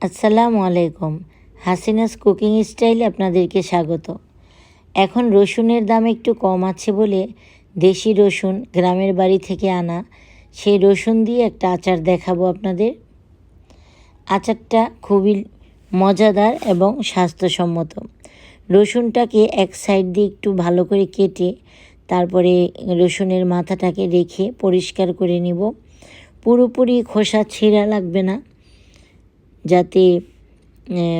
আসসালামু আলাইকুম। হাসিনাস কুকিং স্টাইলে আপনাদেরকে স্বাগত। এখন রসুনের দাম একটু কম আছে বলে দেশি রসুন গ্রামের বাড়ি থেকে আনা সেই রসুন দিয়ে একটা আচার দেখাবো আপনাদের। আচারটা খুবই মজাদার এবং স্বাস্থ্যসম্মত। রসুনটাকে এক সাইড দিয়ে একটু ভালো করে কেটে তারপরে রসুনের মাথাটাকে রেখে পরিষ্কার করে নিব। পুরোপুরি খোসা ছেঁড়া লাগবে না, যাতে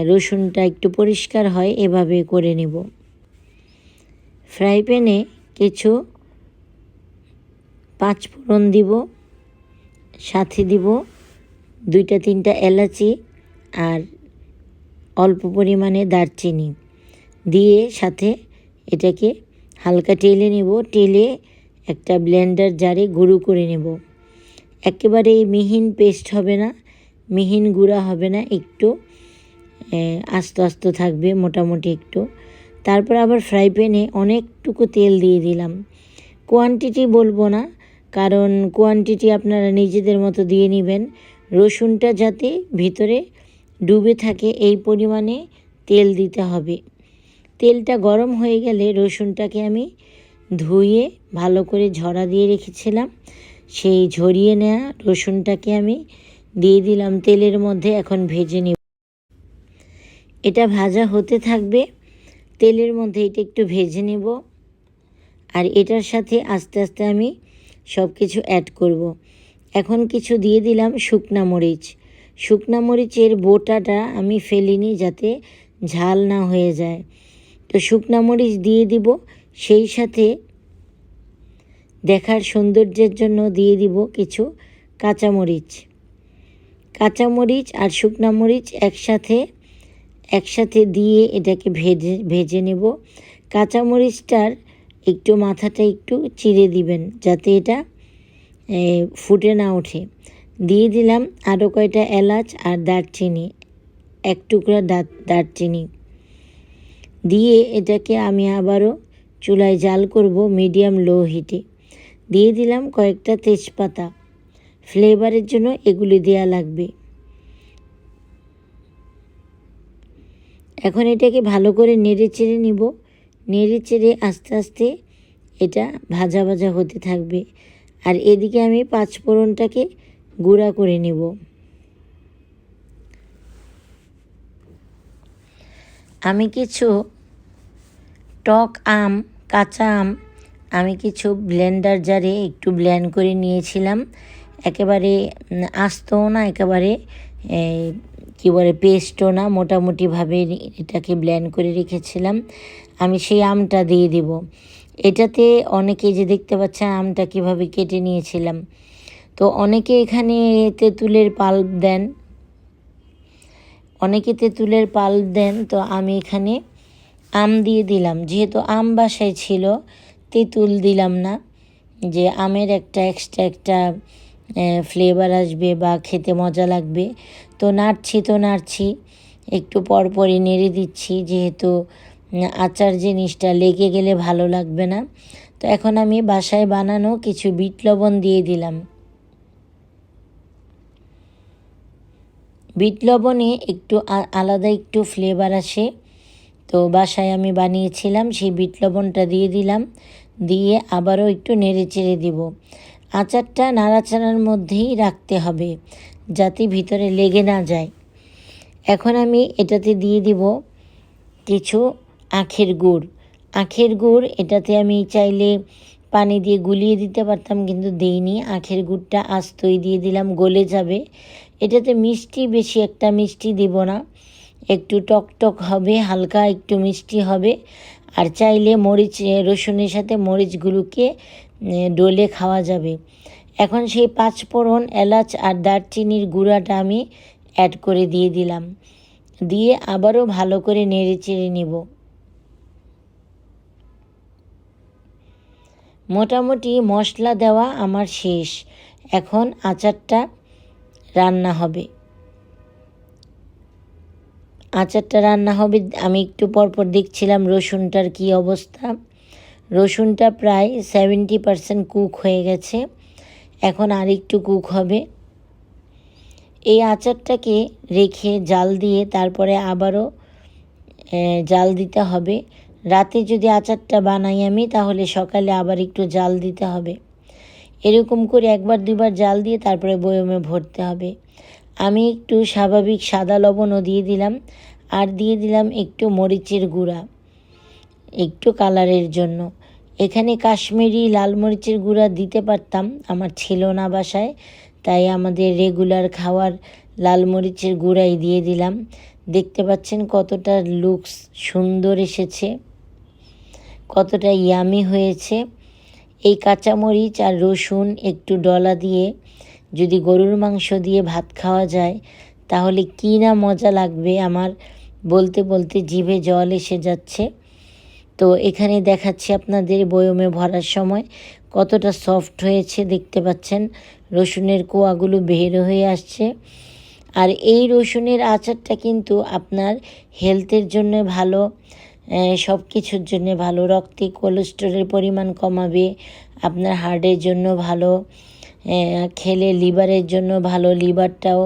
রসুনটা একটু পরিষ্কার হয় এভাবে করে নেব। ফ্রাই প্যানে কিছু পাঁচফোড়ন দিব, সাথে দিব 2-3টা এলাচি আর অল্প পরিমাণে দারচিনি দিয়ে সাথে এটাকে হালকা টেলে নেব। টেলে একটা ব্লেন্ডার জারে গুঁড়ো করে নেব। একেবারে মিহিন পেস্ট হবে না, মিহিন গুঁড়া হবে না, একটু আস্তে আস্তে থাকবে মোটামুটি একটু। তারপর আবার ফ্রাই প্যানে অনেকটুকু তেল দিয়ে দিলাম। কোয়ান্টিটি বলবো না, কারণ কোয়ান্টিটি আপনারা নিজেদের মতো দিয়ে নেবেন। রসুনটা যাতে ভিতরে ডুবে থাকে এই পরিমাণে তেল দিতে হবে। তেলটা গরম হয়ে গেলে রসুনটাকে আমি ধুয়ে ভালো করে ঝরা দিয়ে রেখেছিলাম, সেই ঝরিয়ে নেওয়া রসুনটাকে আমি দিয়ে দিলাম তেলের মধ্যে। এখন ভেজে নিব। এটা ভাজা হতে থাকবে তেলের মধ্যে, এটা একটু ভেজে নেব। আর এটার সাথে আস্তে আস্তে আমি সব কিছু অ্যাড করব। এখন কিছু দিয়ে দিলাম শুকনা মরিচ। শুকনা মরিচের বোটাটা আমি ফেলিনি যাতে ঝাল না হয়ে যায়, তো শুকনা মরিচ দিয়ে দিব। সেই সাথে দেখার সৌন্দর্যের জন্য দিয়ে দিব কিছু কাঁচামরিচ। কাঁচামরিচ আর শুকনা মরিচ একসাথে দিয়ে এটাকে ভেজে নেব। কাঁচামরিচটার একটু মাথাটা একটু চিড়ে দিবেন যাতে এটা ফুটে না ওঠে। দিয়ে দিলাম আরও কয়টা এলাচ আর দারচিনি, এক টুকরা দারচিনি দিয়ে এটাকে আমি আবারও চুলায় জাল করব মিডিয়াম লো হিটে। দিয়ে দিলাম কয়েকটা তেজপাতা, ফ্লেভারের জন্য এগুলি দেয়া লাগবে। এখন এটাকে ভালো করে নেড়ে চেড়ে নিব। নেড়ে চেড়ে আস্তে আস্তে এটা ভাজা ভাজা হতে থাকবে। আর এদিকে আমি পাঁচফোড়নটাকে গুঁড়া করে নিব। আমি কিছু টক আম, কাঁচা আম আমি কিছু ব্লেন্ডার জারে একটু ব্লেন্ড করে নিয়েছিলাম। একেবারে আস্তও না, একেবারে কী বলে পেস্টও না, মোটামুটিভাবে এটাকে ব্লেন্ড করে রেখেছিলাম। আমি সেই আমটা দিয়ে দিব। এটাতে অনেকে যে দেখতে পাচ্ছেন আমটা কীভাবে কেটে নিয়েছিলাম, তো অনেকে এখানে তেঁতুলের পাল্প দেন, তো আমি এখানে আম দিয়ে দিলাম। যেহেতু আম বাসায় ছিল, তেঁতুল দিলাম না, যে আমের একটা এক্সট্রা ফ্লেভার আসবে বা খেতে মজা লাগবে। তো নাড়ছি একটু পরপরই নেড়ে দিচ্ছি, যেহেতু আচার জিনিসটা লেগে গেলে ভালো লাগবে না। তো এখন আমি বাসায় বানানো কিছু বিট লবণ দিয়ে দিলাম। বিট লবণে একটু আলাদা একটু ফ্লেভার আসে, তো বাসায় আমি বানিয়েছিলাম, সেই বিট লবণটা দিয়ে দিলাম। দিয়ে আবারও একটু নেড়ে চেড়ে দিব। আচারটা নাড়াচাড়ার মধ্যেই রাখতে হবে যাতে ভিতরে লেগে না যায়। এখন আমি এটাতে দিয়ে দিব কিছু আখের গুড়। এটাতে আমি চাইলে পানি দিয়ে গুলিয়ে দিতে পারতাম, কিন্তু দিইনি। আখের গুড়টা আস্তই দিয়ে দিলাম, গলে যাবে। এটাতে মিষ্টি বেশি একটা মিষ্টি দিব না, একটু টক হবে, হালকা একটু মিষ্টি হবে। আর চাইলে রসুনের সাথে মরিচগুলোকে ডলে খাওয়া যাবে। এখন সেই পাঁচফোড়ন, এলাচ আর দারচিনির গুঁড়াটা আমি অ্যাড করে দিয়ে দিলাম। দিয়ে আবারও ভালো করে নেড়ে চেড়ে নিব। মোটামুটি মশলা দেওয়া আমার শেষ। এখন আচারটা রান্না হবে। আমি একটু পরপর দেখছিলাম রসুনটার কী অবস্থা। রসুনটা প্রায় 70% কুক হয়ে গেছে, এখন আর একটু কুক হবে। এই আচারটাকে রেখে জাল দিয়ে তারপরে আবারও জাল দিতে হবে। রাতে যদি আচারটা বানাই আমি, তাহলে সকালে আবার একটু জাল দিতে হবে। এরকম করে একবার দুবার জাল দিয়ে তারপরে বয়মে ভরতে হবে। আমি একটু স্বাভাবিক সাদা লবণও দিয়ে দিলাম, আর দিয়ে দিলাম একটু মরিচের গুঁড়া, একটু কালারের জন্য। এখানে কাশ্মীরি লাল মরিচের গুঁড়া দিতে পারতাম, আমার ছিল না বাসায়, তাই আমাদের রেগুলার খাওয়ার লাল মরিচের গুঁড়াই দিয়ে দিলাম। দেখতে পাচ্ছেন কতটা লুকস সুন্দর এসেছে, কতটা ইয়ামি হয়েছে। এই কাঁচামরিচ আর রসুন একটু ডলা দিয়ে যদি গরুর মাংস দিয়ে ভাত খাওয়া যায়, তাহলে কী না মজা লাগবে। আমার বলতে বলতে জিভে জল এসে যাচ্ছে। তো এখানে দেখাচ্ছি আপনাদের বয়মে ভরার সময় কতটা সফট হয়েছে, দেখতে পাচ্ছেন রসুনের কোয়াগুলো বের হয়ে আসছে। আর এই রসুনের আচারটা কিন্তু আপনার হেলথের জন্য ভালো, সব কিছুর জন্য ভালো। রক্তে কোলেস্টেরলের পরিমাণ কমাবে, আপনার হার্টের জন্য ভালো, খেলে লিভারের জন্য ভালো, লিভারটাও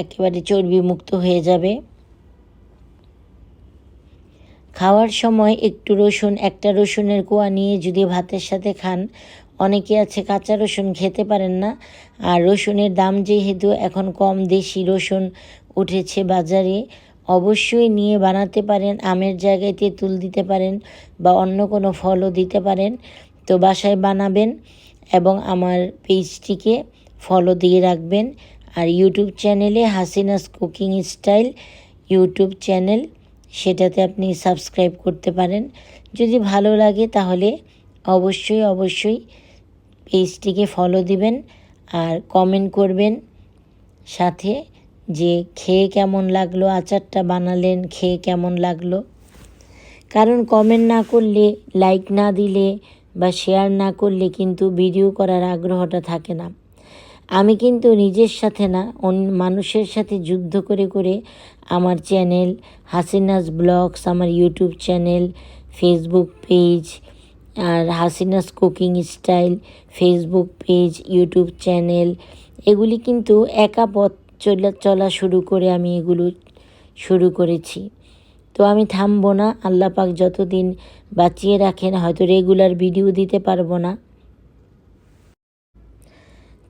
একেবারে চর্বিমুক্ত হয়ে যাবে। খাওয়ার সময় একটু রসুন, একটা রসুনের কোয়া নিয়ে যদি ভাতের সাথে খান, অনেকে আছে কাঁচা রসুন খেতে পারেন না। আর রসুনের দাম যেহেতু এখন কম, দেশি রসুন উঠেছে বাজারে, অবশ্যই নিয়ে বানাতে পারেন। আমের জায়গায় তেঁতুল দিতে পারেন বা অন্য কোনো ফলও দিতে পারেন। তো বাসায় বানাবেন এবং আমার পেজটিকে ফলো দিয়ে রাখবেন। আর ইউটিউব চ্যানেলে Hasina's cooking style YouTube channel, সেটাতে আপনি সাবস্ক্রাইব করতে পারেন। যদি ভালো লাগে তাহলে অবশ্যই অবশ্যই পেজটিকে ফলো দিবেন আর কমেন্ট করবেন সাথে যে খেয়ে কেমন লাগলো, আচারটা বানালেন খেয়ে কেমন লাগলো। কারণ কমেন্ট না করলে, লাইক না দিলে বা শেয়ার না করলে কিন্তু ভিডিও করার আগ্রহটা থাকে না। আমি কিন্তু নিজের সাথে না, অন্য মানুষের সাথে যুদ্ধ করে করে আমার চ্যানেল হাসিনাস ব্লগস, আমার ইউটিউব চ্যানেল, ফেসবুক পেজ, আর Hasina's cooking style Facebook page, YouTube channel, এগুলি কিন্তু একা পথ চলা শুরু করে আমি এগুলো শুরু করেছি। তো আমি থামবো না, আল্লাহ পাক যতদিন বাঁচিয়ে রাখেন হয়তো রেগুলার ভিডিও দিতে পারবো না,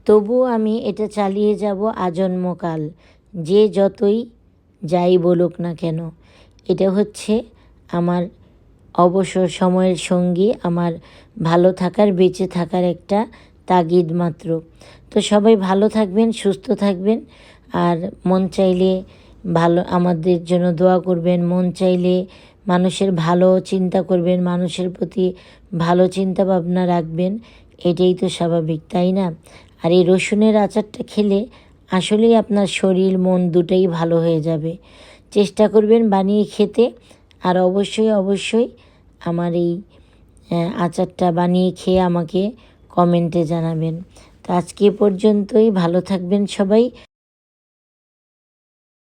তবুও আমি এটা চালিয়ে যাব আজন্মকাল, যে যতই যাই বলুক না কেন। এটা হচ্ছে আমার অবসর সময়ের সঙ্গী, আমার ভালো থাকার, বেঁচে থাকার একটা তাগিদ মাত্র। তো সবাই ভালো থাকবেন, সুস্থ থাকবেন, আর মন চাইলে ভালো আমাদের জন্য দোয়া করবেন, মন চাইলে মানুষের ভালো চিন্তা করবেন, মানুষের প্রতি ভালো চিন্তা ভাবনা রাখবেন। এটাই তো স্বাভাবিক, তাই না? আর এই রসুনের আচারটা খেলে আসলেই আপনার শরীর মন দুটোই ভালো হয়ে যাবে। চেষ্টা করবেন বানিয়ে খেতে, আর অবশ্যই অবশ্যই আমার এই আচারটা বানিয়ে খেয়ে আমাকে কমেন্টে জানাবেন। তো আজকে পর্যন্তই, ভালো থাকবেন সবাই,